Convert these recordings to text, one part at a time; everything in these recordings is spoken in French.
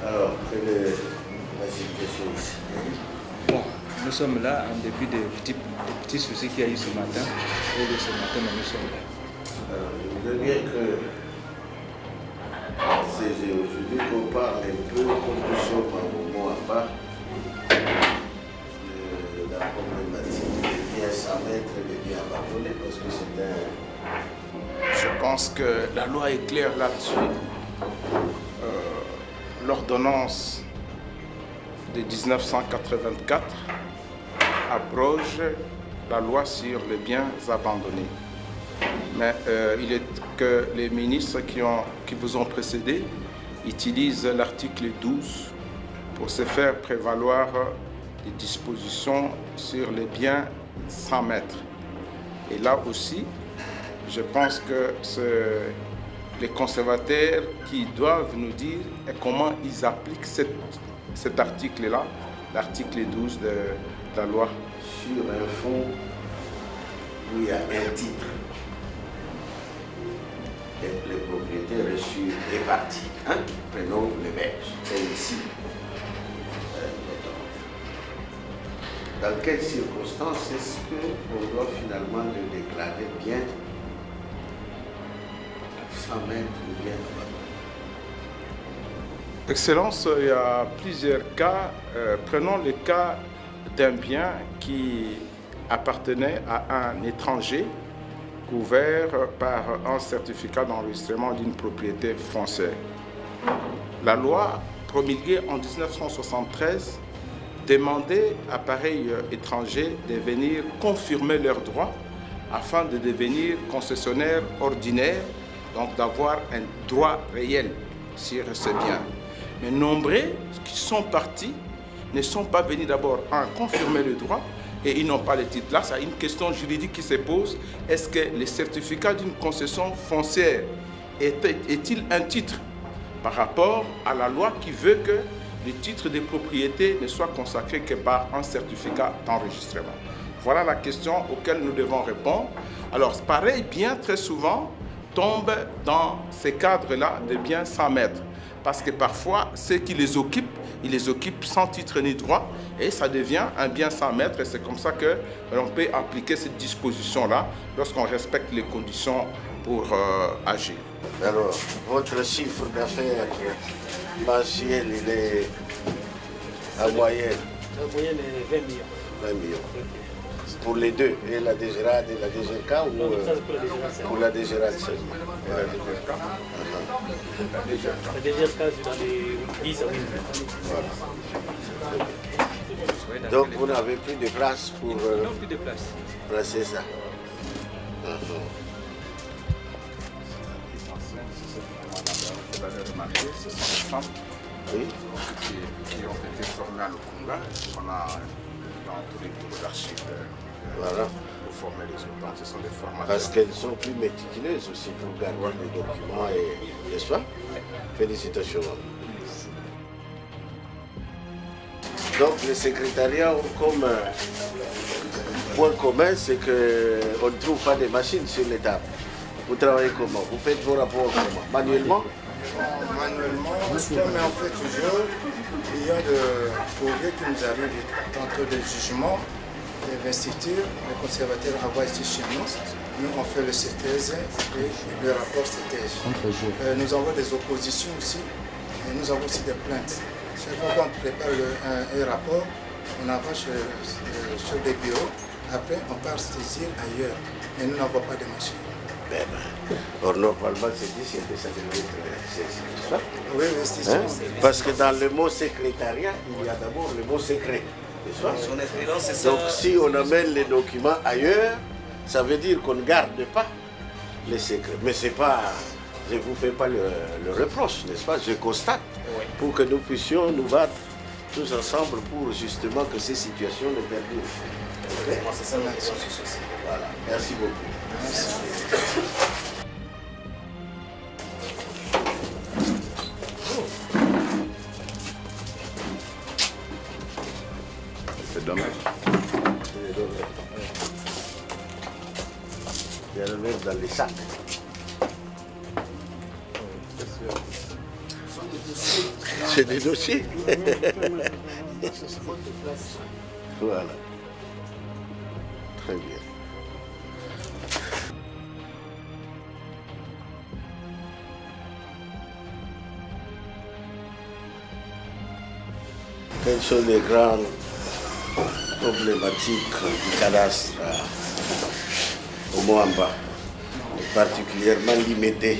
Alors, quelle est la situation ici? Bon, nous sommes là en début des petits soucis qu'il y a eu ce matin. Et de ce matin, nous sommes là. Alors, je voudrais bien que c'est aujourd'hui qu'on parle un peu, comme nous sommes un moment à bas, de la problématique des biens sans maître et des biens abandonnés, parce que c'est un... Je pense que la loi est claire là-dessus. L'ordonnance de 1984 abroge la loi sur les biens abandonnés. Mais il est que les ministres qui vous ont précédé utilisent l'article 12 pour se faire prévaloir des dispositions sur les biens sans maître. Et là aussi, je pense que c'est les conservateurs qui doivent nous dire comment ils appliquent cet article-là, l'article 12 de la loi. Sur un fonds où il y a un titre, et les propriétés reçues réparties. Hein? Prenons les berges, c'est ici. Dans quelles circonstances est-ce qu'on doit finalement le déclarer bien sans mettre le bien abandonné? Excellence, il y a plusieurs cas. Prenons le cas d'un bien qui appartenait à un étranger couvert par un certificat d'enregistrement d'une propriété foncière. La loi promulguée en 1973 demandait à pareil étranger de venir confirmer leurs droits afin de devenir concessionnaire ordinaire, donc d'avoir un droit réel sur ce bien. Mais nombreux qui sont partis ne sont pas venus d'abord à confirmer le droit et ils n'ont pas le titre. Là, c'est une question juridique qui se pose. Est-ce que le certificat d'une concession foncière est-il un titre par rapport à la loi qui veut que le titre de propriété ne soit consacré que par un certificat d'enregistrement? Voilà la question auquel nous devons répondre. Alors, pareil, bien très souvent, tombe dans ces cadres-là de biens sans maître. Parce que parfois, ceux qui les occupent, ils les occupent sans titre ni droit et ça devient un bien sans maître. Et c'est comme ça qu'on peut appliquer cette disposition-là lorsqu'on respecte les conditions pour agir. Alors, votre chiffre d'affaires mensuel, il est en moyenne? En moyenne, 20 millions. 20 millions. Pour les deux, et la DGRAD et la DGK ou pour la DGRAD seulement? Voilà. La DGK, c'est dans les 10 à 8 millions. Voilà. Donc vous n'avez plus de place pour Non, plus de place. placer ça. Ce sont les femmes Oui. qui ont été formées à Lukunda, qu'on a dans tous les bureaux d'archives Voilà. pour former les autres. Donc, ce sont des formateurs. Parce qu'elles sont plus méticuleuses aussi pour garder les documents, n'est-ce pas? Félicitations. Donc le secrétariat ont comme point commun, c'est qu'on ne trouve pas de machines sur les tables. Vous travaillez comment? Vous faites vos rapports comment? Manuellement? Manuellement, mais on fait toujours. Il y a des courriers qui nous arrivent tantôt des jugements, des investitures. Les conservateurs envoient ici chez nous. Nous, on fait le synthèse et le rapport synthèse. Nous avons des oppositions aussi et nous avons aussi des plaintes. Chaque fois qu'on prépare un rapport, on envoie sur des bureaux. Après, on part saisir ailleurs. Mais nous n'avons pas de machine. Or, normalement, c'est dit que ça devrait être ça. Oui, c'est ça. Parce que dans le mot secrétariat, il y a d'abord le mot secret. Donc, si on amène les documents ailleurs, ça veut dire qu'on ne garde pas les secrets. Mais c'est pas, je ne vous fais pas le reproche, n'est-ce pas? Je constate pour que nous puissions nous battre tous ensemble pour justement que ces situations ne perdurent. Okay? Voilà. Merci beaucoup. Merci. C'est dommage. Il y a le mettre dans les sacs. Ce sont des dossiers C'est des dossiers. Voilà. Très bien. Quelles sont les grandes problématiques du cadastre au Moamba, particulièrement Limete?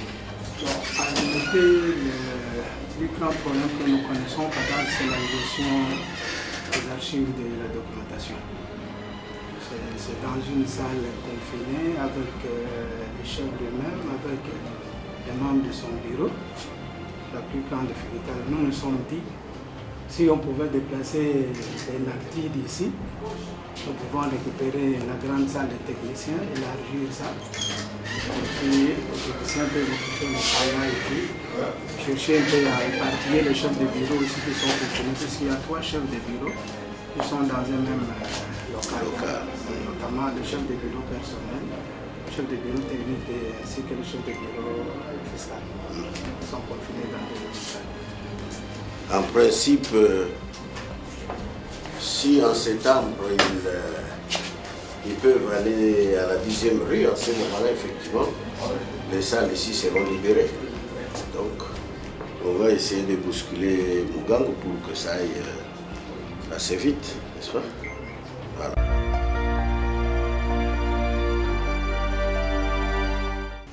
À Limete, le plus grand problème que nous connaissons, c'est la gestion des archives de la documentation. C'est dans une salle confinée avec les chefs d'eux-mêmes, avec les membres de son bureau. La plus grande difficulté. Nous nous sommes dit, si on pouvait déplacer les NACTI d'ici, nous pouvons récupérer la grande salle des techniciens, élargir ça. Et puis les techniciens peuvent occuper le travail ici, chercher un peu à éparpiller les chefs de bureau aussi qui sont confinés, puisqu'il y a 3 chefs de bureau qui sont dans un même local, notamment le chef de bureau personnel, le chef de bureau technique ainsi que le chef de bureau fiscal. Ils sont confinés dans des locales. En principe, si en septembre ils peuvent aller à la 10e rue, en ce moment-là, effectivement, les salles ici seront libérées. Donc, on va essayer de bousculer Mugango pour que ça aille assez vite, n'est-ce pas? Voilà.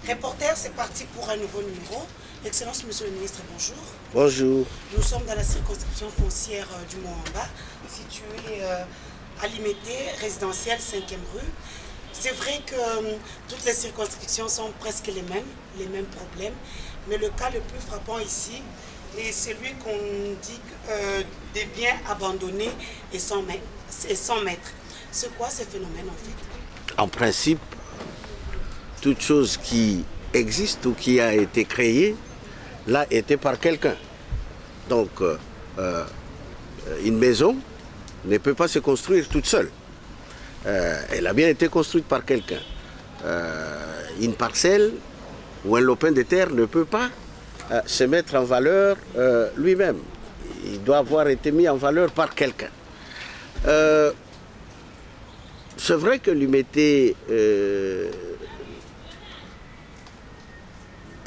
Reporter, c'est parti pour un nouveau numéro. Excellence, Monsieur le Ministre, bonjour. Bonjour. Nous sommes dans la circonscription foncière du Moamba, située à Limete, résidentielle 5e rue. C'est vrai que toutes les circonscriptions sont presque les mêmes problèmes, mais le cas le plus frappant ici est celui qu'on dit des biens abandonnés et sans maître. C'est quoi ce phénomène en fait? En principe, toute chose qui existe ou qui a été créée, l'a été par quelqu'un. Donc, une maison ne peut pas se construire toute seule. Elle a bien été construite par quelqu'un. Une parcelle ou un lopin de terre ne peut pas se mettre en valeur lui-même. Il doit avoir été mis en valeur par quelqu'un. C'est vrai que Limete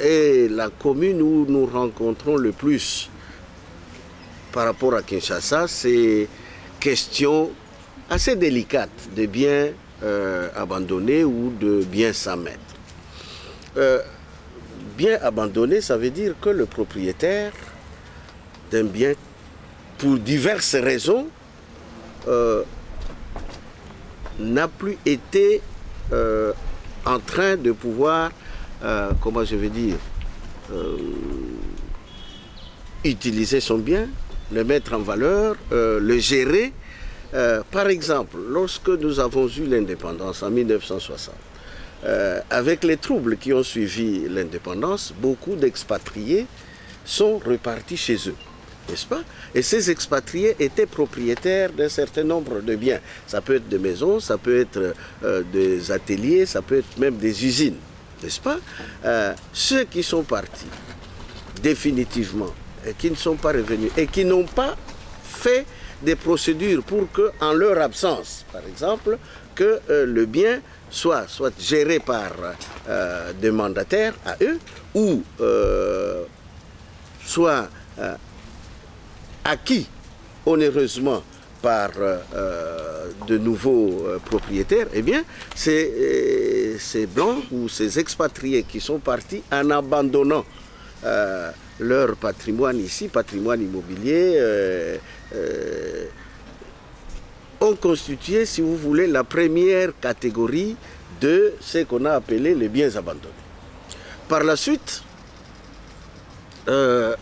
est la commune où nous rencontrons le plus par rapport à Kinshasa, c'est question assez délicate de biens abandonnés ou de biens sans maître. Bien abandonné, ça veut dire que le propriétaire d'un bien, pour diverses raisons, n'a plus été en train de pouvoir, comment je vais dire, utiliser son bien, le mettre en valeur, le gérer. Par exemple, lorsque nous avons eu l'indépendance en 1960, avec les troubles qui ont suivi l'indépendance, beaucoup d'expatriés sont repartis chez eux, n'est-ce pas? Et ces expatriés étaient propriétaires d'un certain nombre de biens. Ça peut être des maisons, ça peut être des ateliers, ça peut être même des usines, n'est-ce pas? Ceux qui sont partis définitivement et qui ne sont pas revenus et qui n'ont pas fait des procédures pour que, en leur absence, par exemple, que le bien soit géré par des mandataires à eux ou soit acquis onéreusement par de nouveaux propriétaires, eh bien, ces blancs ou ces expatriés qui sont partis en abandonnant leur patrimoine ici, patrimoine immobilier, ont constitué, si vous voulez, la première catégorie de ce qu'on a appelé les biens abandonnés. Par la suite, il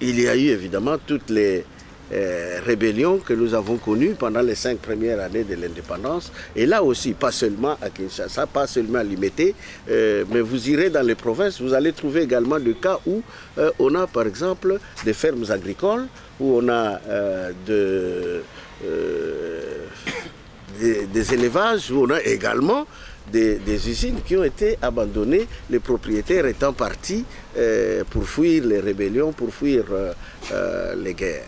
y a eu évidemment toutes les rébellions que nous avons connues pendant les 5 premières années de l'indépendance. Et là aussi, pas seulement à Kinshasa, pas seulement à Limete, mais vous irez dans les provinces, vous allez trouver également des cas où on a par exemple des fermes agricoles, où on a des élevages, où on a également des usines qui ont été abandonnées, les propriétaires étant partis pour fuir les rébellions, pour fuir les guerres.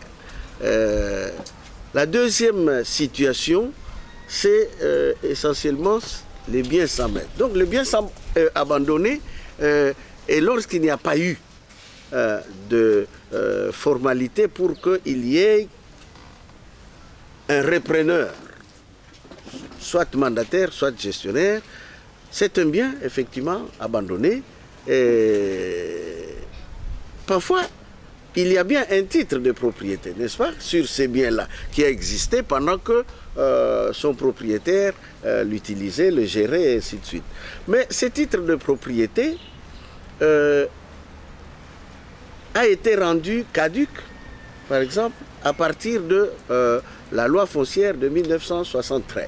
La deuxième situation, c'est essentiellement les biens sans maître. Donc les biens abandonnés, et lorsqu'il n'y a pas eu de formalité pour qu'il y ait un repreneur, soit mandataire, soit gestionnaire, c'est un bien effectivement abandonné. Et parfois, il y a bien un titre de propriété, n'est-ce pas, sur ces biens-là, qui a existé pendant que son propriétaire l'utilisait, le gérait, et ainsi de suite. Mais ce titre de propriété a été rendu caduc, par exemple, à partir de la loi foncière de 1973,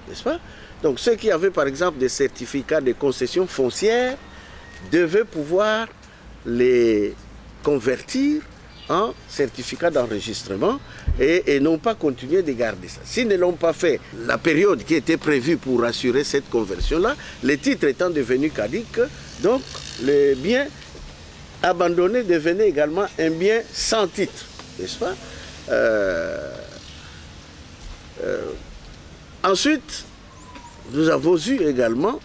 n'est-ce pas? Donc ceux qui avaient par exemple des certificats de concession foncière devaient pouvoir les convertir en certificat d'enregistrement et non pas continuer de garder ça. S'ils ne l'ont pas fait, la période qui était prévue pour assurer cette conversion-là, les titres étant devenus caducs, donc les biens abandonnés devenaient également un bien sans titre, n'est-ce pas? Ensuite, nous avons eu également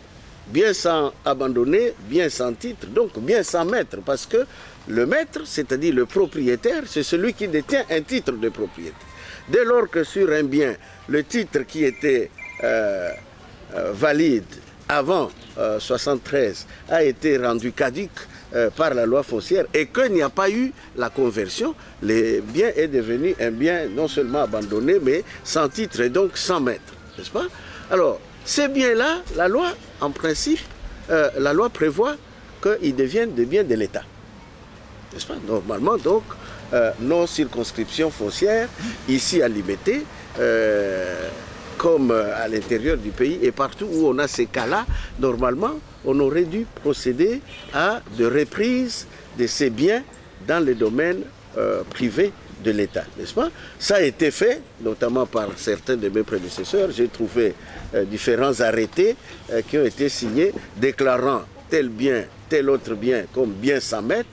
bien sans abandonner, bien sans titre, donc bien sans maître, parce que le maître, c'est-à-dire le propriétaire, c'est celui qui détient un titre de propriété. Dès lors que sur un bien, le titre qui était valide avant 1973 a été rendu caduc par la loi foncière et qu'il n'y a pas eu la conversion, le bien est devenu un bien non seulement abandonné, mais sans titre et donc sans maître, n'est-ce pas? Alors, ces biens-là, la loi, en principe, la loi prévoit qu'ils deviennent des biens de l'État. N'est-ce pas? Normalement, donc, nos circonscriptions foncières, ici à Limété, comme à l'intérieur du pays et partout où on a ces cas-là, normalement, on aurait dû procéder à de reprises de ces biens dans le domaine privé de l'État, n'est-ce pas? Ça a été fait, notamment par certains de mes prédécesseurs. J'ai trouvé différents arrêtés qui ont été signés déclarant tel bien, tel autre bien comme bien sans maître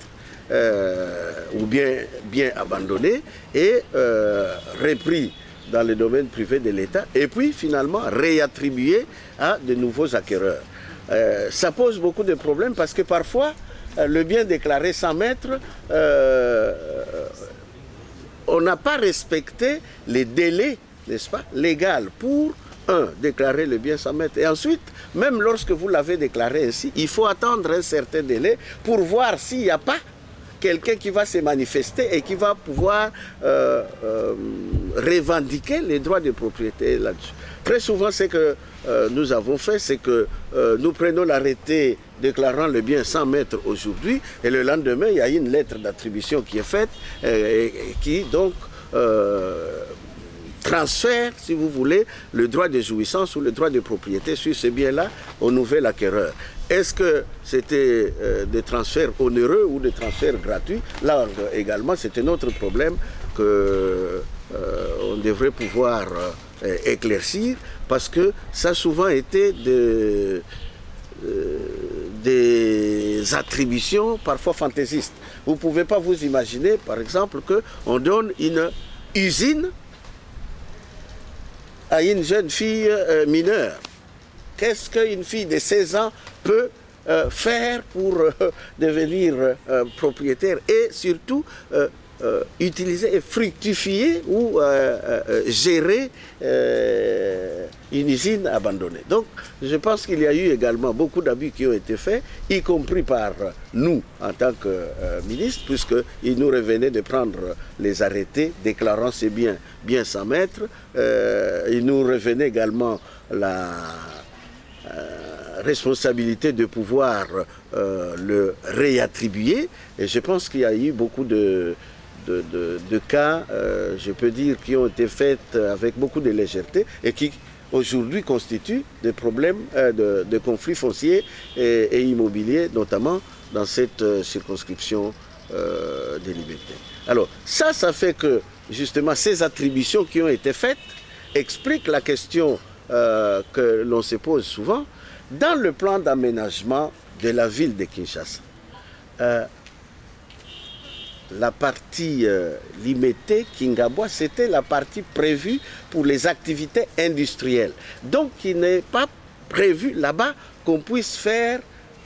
ou bien abandonné et repris dans le domaine privé de l'État et puis finalement réattribué à de nouveaux acquéreurs. Ça pose beaucoup de problèmes parce que parfois le bien déclaré sans maître, on n'a pas respecté les délais, n'est-ce pas, légaux pour, déclarer le bien sans maître. Et ensuite, même lorsque vous l'avez déclaré ainsi, il faut attendre un certain délai pour voir s'il n'y a pas quelqu'un qui va se manifester et qui va pouvoir revendiquer les droits de propriété là-dessus. Très souvent, ce que nous avons fait, c'est que nous prenons l'arrêté déclarant le bien sans maître aujourd'hui et le lendemain, il y a une lettre d'attribution qui est faite et qui donc transfère, si vous voulez, le droit de jouissance ou le droit de propriété sur ces biens-là au nouvel acquéreur. Est-ce que c'était des transferts onéreux ou des transferts gratuits? Là également, c'est un autre problème qu'on devrait pouvoir éclaircir parce que ça a souvent été des attributions parfois fantaisistes. Vous ne pouvez pas vous imaginer, par exemple, qu'on donne une usine à une jeune fille mineure. Qu'est-ce qu'une fille de 16 ans peut faire pour devenir propriétaire et surtout utiliser et fructifier ou gérer une usine abandonnée. Donc, je pense qu'il y a eu également beaucoup d'abus qui ont été faits, y compris par nous en tant que ministres, puisqu'il nous revenait de prendre les arrêtés déclarant ces biens bien sans maître. Il nous revenait également la responsabilité de pouvoir le réattribuer. Et je pense qu'il y a eu beaucoup de cas, je peux dire, qui ont été faits avec beaucoup de légèreté et qui aujourd'hui constituent des problèmes de conflits fonciers et immobiliers, notamment dans cette circonscription des libertés. Alors ça fait que justement ces attributions qui ont été faites expliquent la question que l'on se pose souvent. dans le plan d'aménagement de la ville de Kinshasa, la partie limitée, Kingabwa, c'était la partie prévue pour les activités industrielles. Donc, il n'est pas prévu là-bas qu'on puisse faire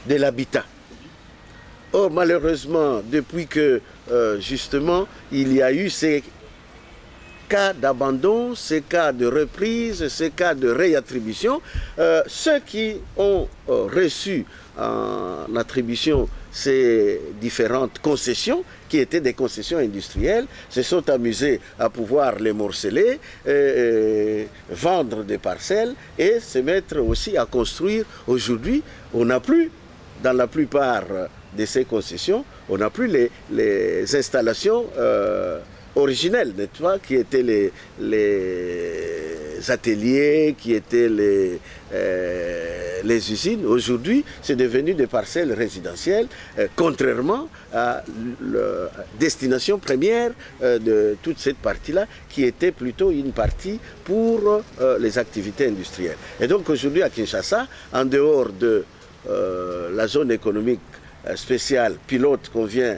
de l'habitat. Or, malheureusement, depuis que, justement, il y a eu ces cas d'abandon, ces cas de reprise, ces cas de réattribution, ceux qui ont reçu en attribution ces différentes concessions, qui étaient des concessions industrielles, se sont amusés à pouvoir les morceler, vendre des parcelles et se mettre aussi à construire. Aujourd'hui, on n'a plus, dans la plupart de ces concessions, on n'a plus les installations originelles, n'est-ce pas, qui étaient les ateliers, qui étaient les usines. Aujourd'hui, c'est devenu des parcelles résidentielles, contrairement à la destination première de toute cette partie-là, qui était plutôt une partie pour les activités industrielles. Et donc aujourd'hui à Kinshasa, en dehors de la zone économique spéciale pilote qu'on vient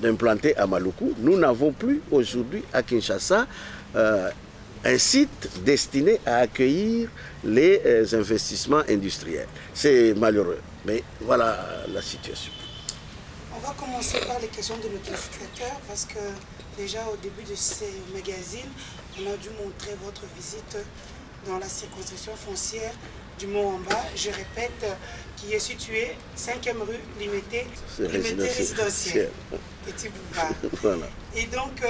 d'implanter à Maluku, nous n'avons plus aujourd'hui à Kinshasa un site destiné à accueillir les investissements industriels. C'est malheureux, mais voilà la situation. On va commencer par les questions de nos téléspectateurs parce que déjà au début de ces magazines, on a dû montrer votre visite dans la circonscription foncière du Mont-en-Bas, je répète, qui est située 5e rue Limité résidentielle, Petit Boulevard. Voilà. Et donc,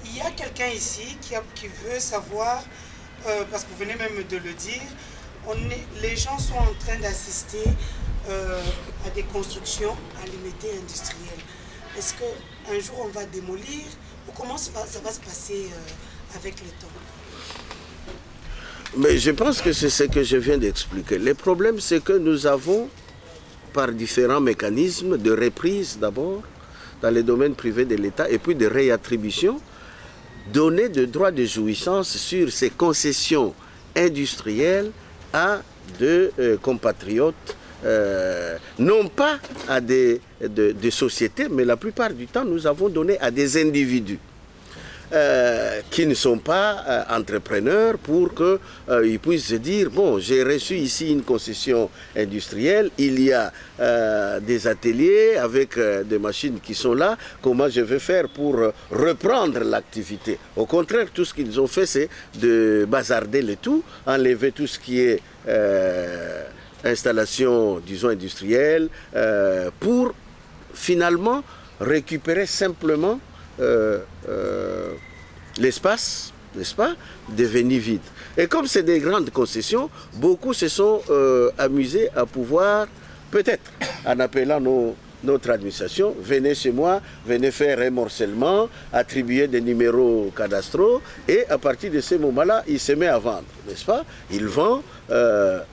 il y a quelqu'un ici qui veut savoir, parce que vous venez même de le dire, les gens sont en train d'assister à des constructions à Limité industrielle. Est-ce qu'un jour on va démolir ou comment ça va se passer avec le temps? Mais je pense que c'est ce que je viens d'expliquer. Le problème, c'est que nous avons, par différents mécanismes de reprise d'abord, dans les domaines privés de l'État, et puis de réattribution, donné de droits de jouissance sur ces concessions industrielles à des compatriotes, non pas à des sociétés, mais la plupart du temps, nous avons donné à des individus. Qui ne sont pas entrepreneurs pour qu'ils puissent se dire, bon, j'ai reçu ici une concession industrielle, il y a des ateliers avec des machines qui sont là, comment je vais faire pour reprendre l'activité? Au contraire, tout ce qu'ils ont fait, c'est de bazarder le tout, enlever tout ce qui est installation, disons, industrielle, pour finalement récupérer simplement l'espace, n'est-ce pas, devenu vide. Et comme c'est des grandes concessions, beaucoup se sont amusés à pouvoir, peut-être, en appelant notre administration, venez chez moi, venez faire un morcellement, attribuer des numéros cadastraux, et à partir de ce moment-là, il se met à vendre, n'est-ce pas? Il vend,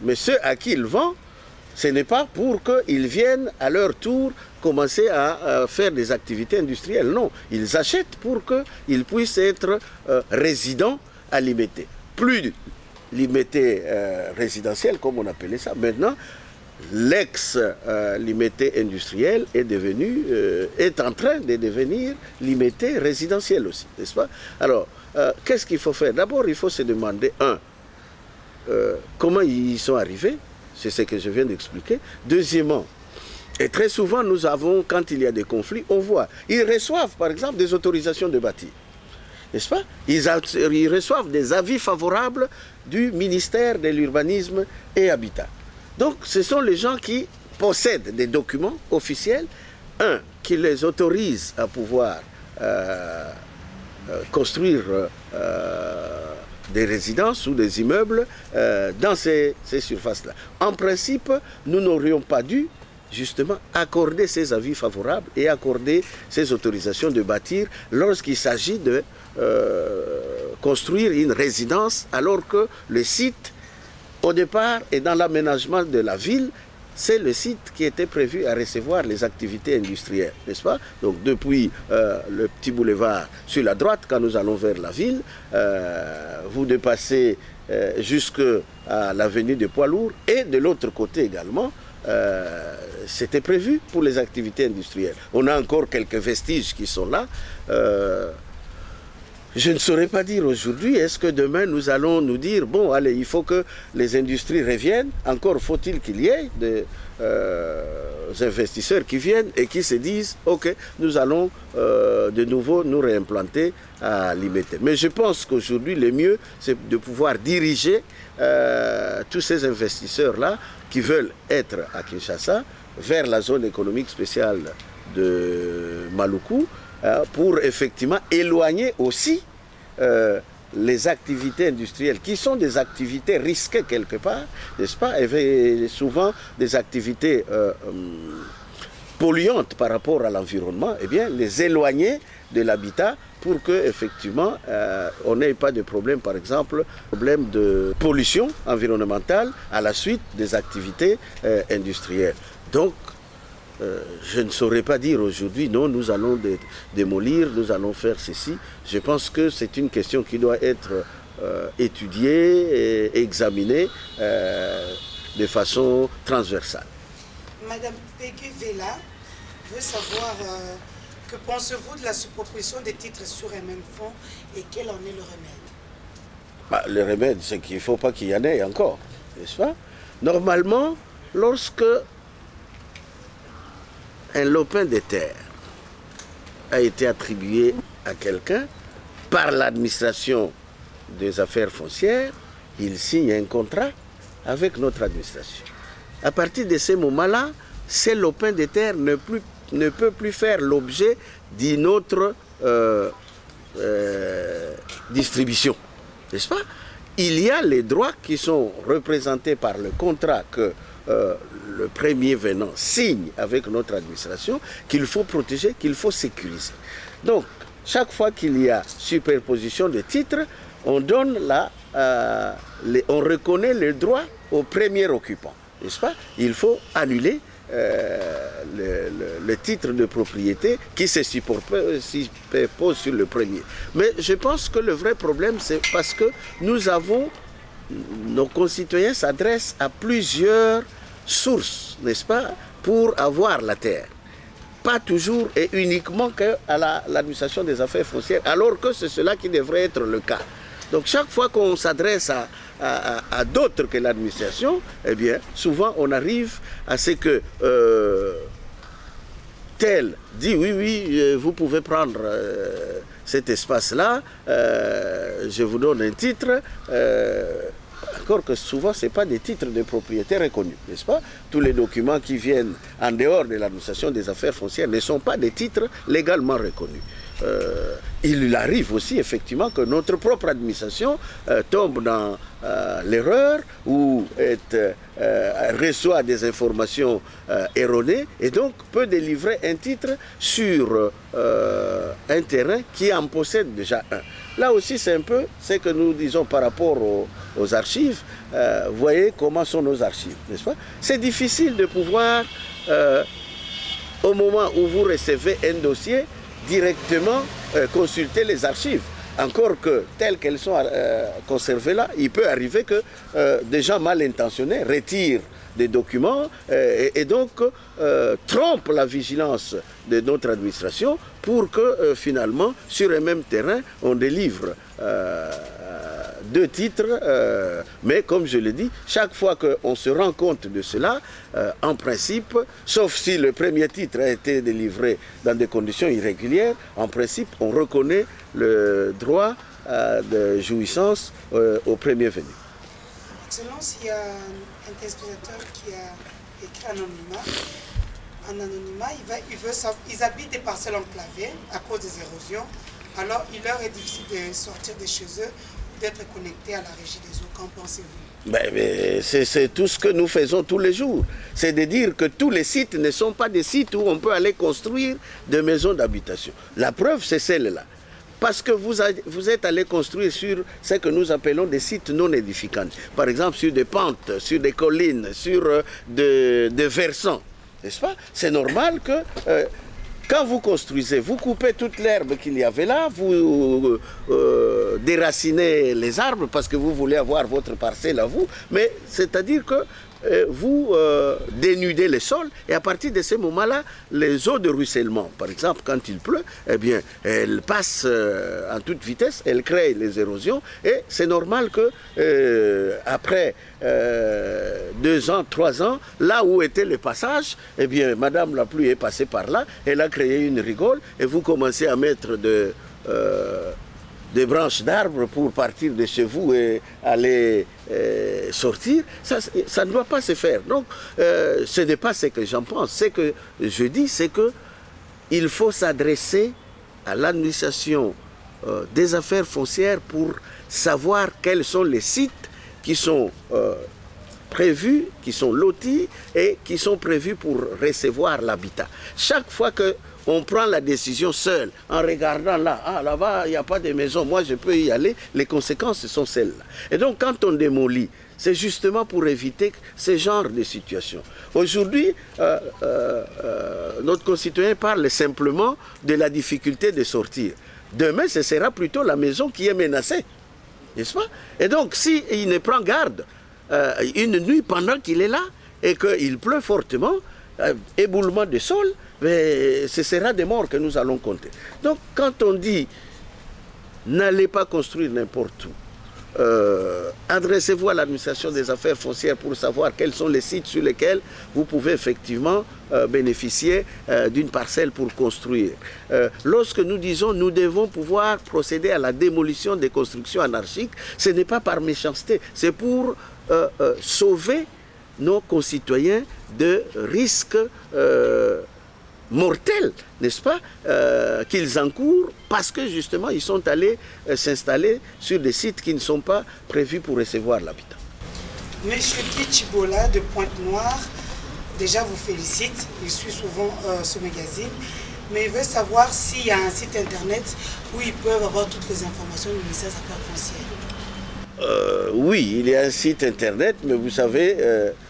mais ceux à qui il vend, ce n'est pas pour qu'ils viennent à leur tour commencer à faire des activités industrielles. Non, ils achètent pour qu'ils puissent être résidents à Limité. Plus Limité résidentiel, comme on appelait ça. Maintenant, l'ex-Limité industriel est en train de devenir Limité résidentiel aussi, n'est-ce pas? Alors, qu'est-ce qu'il faut faire? D'abord, il faut se demander, comment ils y sont arrivés? C'est ce que je viens d'expliquer. Deuxièmement, et très souvent, nous avons, quand il y a des conflits, on voit, ils reçoivent par exemple des autorisations de bâtir. N'est-ce pas? Ils reçoivent des avis favorables du ministère de l'Urbanisme et Habitat. Donc, ce sont les gens qui possèdent des documents officiels, qui les autorisent à pouvoir construire des résidences ou des immeubles dans ces surfaces-là. En principe, nous n'aurions pas dû justement accorder ces avis favorables et accorder ces autorisations de bâtir lorsqu'il s'agit de construire une résidence alors que le site, au départ, et dans l'aménagement de la ville, c'est le site qui était prévu à recevoir les activités industrielles, n'est-ce pas? Donc depuis le petit boulevard sur la droite, quand nous allons vers la ville, vous dépassez jusqu'à l'avenue des Poids Lourds, et de l'autre côté également, c'était prévu pour les activités industrielles. On a encore quelques vestiges qui sont là. Je ne saurais pas dire aujourd'hui, est-ce que demain nous allons nous dire, bon, allez, il faut que les industries reviennent, encore faut-il qu'il y ait des investisseurs qui viennent et qui se disent, ok, nous allons de nouveau nous réimplanter à Limete. Mais je pense qu'aujourd'hui, le mieux, c'est de pouvoir diriger tous ces investisseurs-là qui veulent être à Kinshasa vers la zone économique spéciale de Maluku, pour effectivement éloigner aussi les activités industrielles, qui sont des activités risquées quelque part, n'est-ce pas, et souvent des activités polluantes par rapport à l'environnement, eh bien, les éloigner de l'habitat pour que effectivement on n'ait pas de problème, par exemple, problème de pollution environnementale à la suite des activités industrielles. Donc, je ne saurais pas dire aujourd'hui, non, nous allons démolir, nous allons faire ceci. Je pense que c'est une question qui doit être étudiée et examinée de façon transversale. Madame Peggy Vela veut savoir que pensez-vous de la surproposition des titres sur un même fonds et quel en est le remède? Le remède, c'est qu'il ne faut pas qu'il y en ait encore, n'est-ce pas? Normalement, lorsque un lopin de terre a été attribué à quelqu'un par l'administration des affaires foncières, il signe un contrat avec notre administration. À partir de ce moment-là, ce lopin de terre ne peut plus faire l'objet d'une autre distribution, n'est-ce pas? Il y a les droits qui sont représentés par le contrat que le premier venant signe avec notre administration, qu'il faut protéger, qu'il faut sécuriser. Donc, chaque fois qu'il y a superposition de titres, on donne on reconnaît le droit au premier occupant, n'est-ce pas? Il faut annuler le titre de propriété qui se superpose sur le premier. Mais je pense que le vrai problème, c'est parce que nos concitoyens s'adressent à plusieurs sources, n'est-ce pas, pour avoir la terre. Pas toujours et uniquement à l'administration des affaires foncières, alors que c'est cela qui devrait être le cas. Donc chaque fois qu'on s'adresse à d'autres que l'administration, eh bien, souvent on arrive à ce que tel dit oui, vous pouvez prendre cet espace-là, je vous donne un titre. Encore que souvent, ce n'est pas des titres de propriété reconnus, n'est-ce pas? Tous les documents qui viennent en dehors de l'administration des affaires foncières ne sont pas des titres légalement reconnus. Il arrive aussi effectivement que notre propre administration tombe dans l'erreur ou reçoit des informations erronées et donc peut délivrer un titre sur un terrain qui en possède déjà un. Là aussi, c'est un peu ce que nous disons par rapport aux archives. Voyez comment sont nos archives, n'est-ce pas? C'est difficile de pouvoir, au moment où vous recevez un dossier, directement consulter les archives. Encore que, telles qu'elles sont conservées là, il peut arriver que des gens mal intentionnés retirent des documents et donc trompent la vigilance de notre administration pour que finalement, sur un même terrain, on délivre deux titres, mais comme je l'ai dit, chaque fois qu'on se rend compte de cela, en principe, sauf si le premier titre a été délivré dans des conditions irrégulières, en principe, on reconnaît le droit de jouissance au premier venu. Excellence, il y a un téléspectateur qui a écrit en anonymat, ils habitent des parcelles enclavées à cause des érosions, alors il leur est difficile de sortir de chez eux, d'être connectés à la régie des eaux. Qu'en pensez-vous? C'est tout ce que nous faisons tous les jours. C'est de dire que tous les sites ne sont pas des sites où on peut aller construire des maisons d'habitation. La preuve, c'est celle-là. parce que vous êtes allé construire sur ce que nous appelons des sites non édificants. Par exemple, sur des pentes, sur des collines, sur des versants. N'est-ce pas? C'est normal que quand vous construisez, vous coupez toute l'herbe qu'il y avait là, vous déracinez les arbres parce que vous voulez avoir votre parcelle à vous, mais c'est-à-dire que vous dénudez le sol et à partir de ce moment-là, les eaux de ruissellement, par exemple, quand il pleut, eh bien, elles passent en toute vitesse, elles créent les érosions et c'est normal que après 2 ans, 3 ans, là où était le passage, eh bien, Madame la pluie est passée par là, elle a créé une rigole et vous commencez à mettre des branches d'arbres pour partir de chez vous et aller sortir, ça ne doit pas se faire. Donc, ce n'est pas ce que j'en pense. Ce que je dis, c'est qu'il faut s'adresser à l'administration des affaires foncières pour savoir quels sont les sites qui sont prévus, qui sont lotis et qui sont prévus pour recevoir l'habitat. Chaque fois que on prend la décision seul, en regardant là, ah là-bas, il n'y a pas de maison, moi je peux y aller, les conséquences sont celles-là. Et donc quand on démolit, c'est justement pour éviter ce genre de situation. Aujourd'hui, notre concitoyen parle simplement de la difficulté de sortir. Demain, ce sera plutôt la maison qui est menacée, n'est-ce pas? Et donc s'il ne prend garde une nuit pendant qu'il est là et qu'il pleut fortement, éboulement de sol, mais ce sera des morts que nous allons compter. Donc quand on dit n'allez pas construire n'importe où, adressez-vous à l'administration des affaires foncières pour savoir quels sont les sites sur lesquels vous pouvez effectivement bénéficier d'une parcelle pour construire. Lorsque nous disons nous devons pouvoir procéder à la démolition des constructions anarchiques, ce n'est pas par méchanceté, c'est pour sauver nos concitoyens de risques mortels, n'est-ce pas, qu'ils encourent parce que justement ils sont allés s'installer sur des sites qui ne sont pas prévus pour recevoir l'habitat. Monsieur Guy Tchibola de Pointe-Noire, déjà vous félicite, il suit souvent ce magazine, mais il veut savoir s'il y a un site internet où ils peuvent avoir toutes les informations du ministère des Affaires foncières. Oui, il y a un site internet, mais vous savez,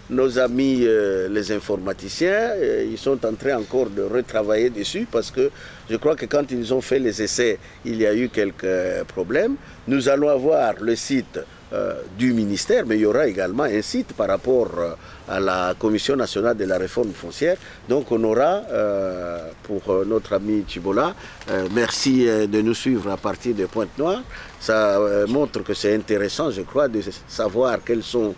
nos amis les informaticiens, ils sont en train encore de retravailler dessus parce que je crois que quand ils ont fait les essais, il y a eu quelques problèmes. Nous allons avoir le site du ministère, mais il y aura également un site par rapport à la Commission nationale de la réforme foncière. Donc on aura, pour notre ami Tchibola, merci de nous suivre à partir de Pointe-Noire. Ça montre que c'est intéressant, je crois, de savoir quels sont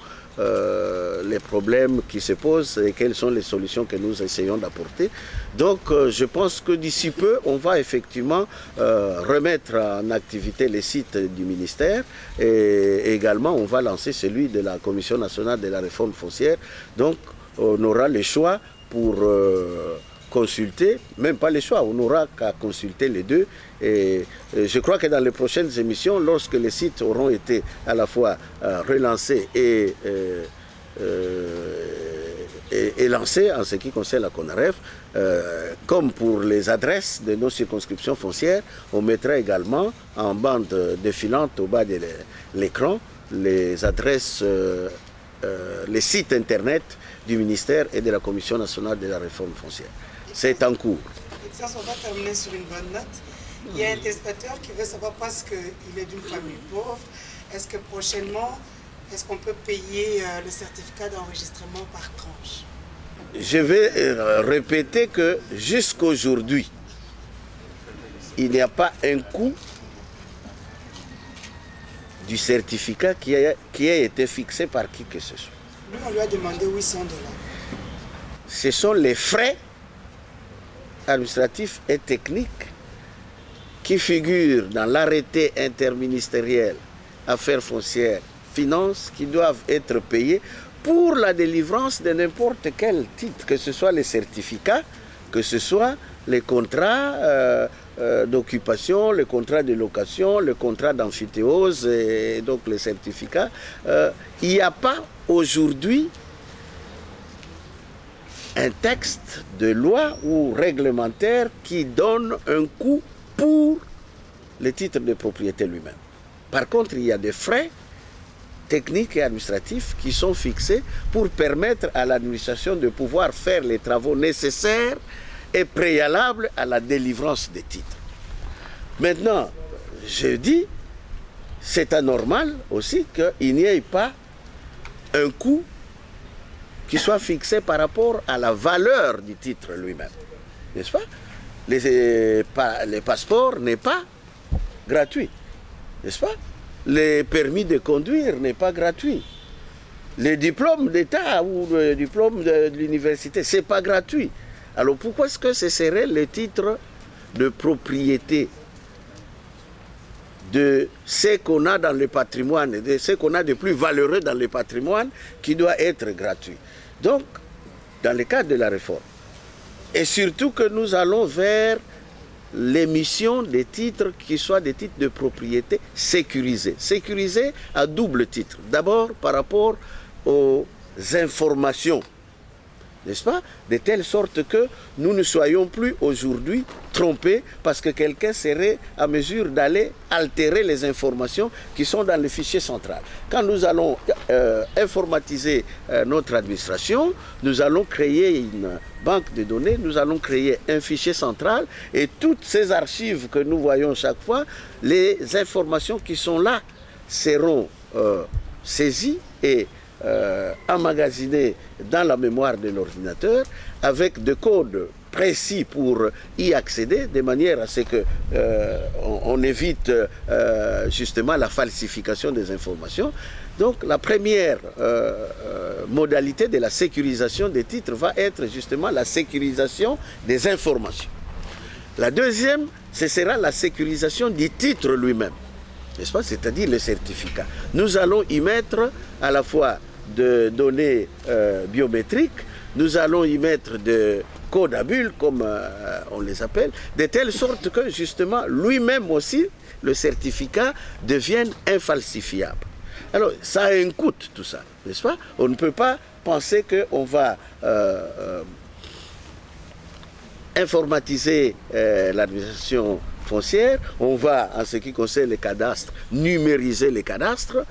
les problèmes qui se posent et quelles sont les solutions que nous essayons d'apporter. Donc je pense que d'ici peu, on va effectivement remettre en activité les sites du ministère et également on va lancer celui de la Commission nationale de la réforme foncière. Donc on aura le choix pour consulter, même pas les choix, on n'aura qu'à consulter les deux. Et je crois que dans les prochaines émissions, lorsque les sites auront été à la fois relancés et lancés en ce qui concerne la CONAREF, comme pour les adresses de nos circonscriptions foncières, on mettra également en bande défilante au bas de l'écran les adresses, les sites internet du ministère et de la Commission nationale de la réforme foncière. C'est en cours. On va terminer sur une bonne note. Il y a un téléspectateur qui veut savoir parce qu'il est d'une famille pauvre, est-ce que prochainement, est-ce qu'on peut payer le certificat d'enregistrement par tranche? Je vais répéter que jusqu'aujourd'hui, il n'y a pas un coût du certificat qui a été fixé par qui que ce soit. Lui, on lui a demandé $800. Ce sont les frais administratifs et techniques qui figurent dans l'arrêté interministériel Affaires foncières, finances, qui doivent être payés pour la délivrance de n'importe quel titre, que ce soit les certificats, que ce soit les contrats d'occupation, les contrats de location, le contrat d'amphithéose et donc les certificats. Il n'y a pas aujourd'hui un texte de loi ou réglementaire qui donne un coût pour le titre de propriété lui-même. Par contre, il y a des frais techniques et administratifs qui sont fixés pour permettre à l'administration de pouvoir faire les travaux nécessaires et préalables à la délivrance des titres. Maintenant, je dis, c'est anormal aussi qu'il n'y ait pas un coût qui soit fixé par rapport à la valeur du titre lui-même. N'est-ce pas? Les passeports n'est pas gratuit. N'est-ce pas? Les permis de conduire n'est pas gratuit. Les diplômes d'État ou le diplôme de l'université, ce n'est pas gratuit. Alors pourquoi est-ce que ce serait le titre de propriété de ce qu'on a dans le patrimoine, de ce qu'on a de plus valeureux dans le patrimoine qui doit être gratuit? Donc, dans le cadre de la réforme, et surtout que nous allons vers l'émission des titres qui soient des titres de propriété sécurisés. Sécurisés à double titre. D'abord par rapport aux informations, n'est-ce pas? De telle sorte que nous ne soyons plus aujourd'hui trompés parce que quelqu'un serait à mesure d'aller altérer les informations qui sont dans le fichier central. Quand nous allons informatiser notre administration, nous allons créer une banque de données, nous allons créer un fichier central et toutes ces archives que nous voyons chaque fois, les informations qui sont là seront saisies et emmagasinées dans la mémoire de l'ordinateur avec des codes précis pour y accéder de manière à ce que on évite justement la falsification des informations. Donc la première modalité de la sécurisation des titres va être justement la sécurisation des informations. La deuxième, ce sera la sécurisation du titre lui-même, n'est-ce pas? C'est-à-dire le certificat. Nous allons y mettre à la fois de données biométriques, nous allons y mettre des codes à bulles, comme on les appelle, de telle sorte que justement lui-même aussi, le certificat devienne infalsifiable. Alors, ça a un coût, tout ça, n'est-ce pas? On ne peut pas penser qu'on va informatiser l'administration foncière, on va, en ce qui concerne les cadastres, numériser les cadastres,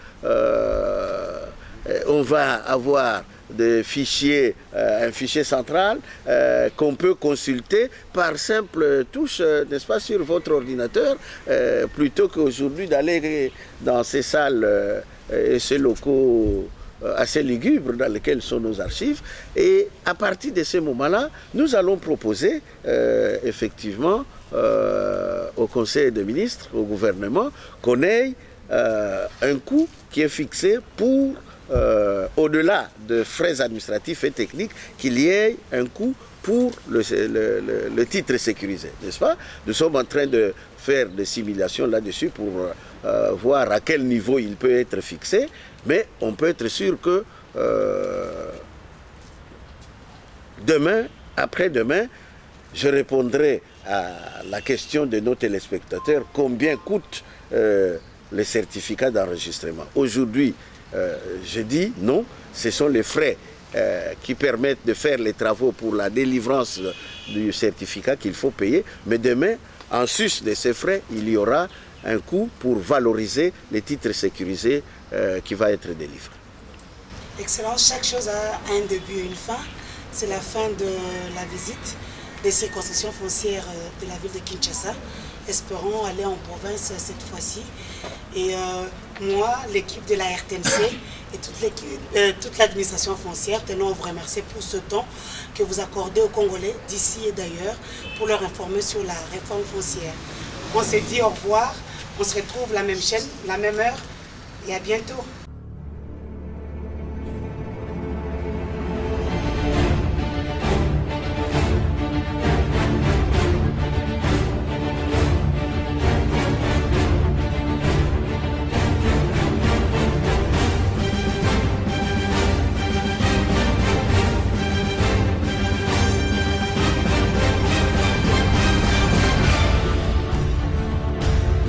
on va avoir des fichiers, un fichier central qu'on peut consulter par simple touche, n'est-ce pas, sur votre ordinateur, plutôt qu'aujourd'hui d'aller dans ces salles et ces locaux assez lugubres dans lesquels sont nos archives. Et à partir de ce moment-là, nous allons proposer effectivement au Conseil des ministres, au gouvernement, qu'on ait un coût qui est fixé pour au-delà de frais administratifs et techniques, qu'il y ait un coût pour le titre sécurisé, n'est-ce pas? Nous sommes en train de faire des simulations là-dessus pour voir à quel niveau il peut être fixé, mais on peut être sûr que demain, après-demain, je répondrai à la question de nos téléspectateurs, combien coûte le certificat d'enregistrement. Aujourd'hui, je dis non, ce sont les frais qui permettent de faire les travaux pour la délivrance du certificat qu'il faut payer. Mais demain, en sus de ces frais, il y aura un coût pour valoriser les titres sécurisés qui va être délivré. Excellence, chaque chose a un début et une fin. C'est la fin de la visite des circonscriptions foncières de la ville de Kinshasa. Espérons aller en province cette fois-ci. Et moi, l'équipe de la RTNC et toute l'administration foncière, tenons à vous remercier pour ce temps que vous accordez aux Congolais d'ici et d'ailleurs pour leur informer sur la réforme foncière. On se dit au revoir, on se retrouve la même chaîne, la même heure et à bientôt.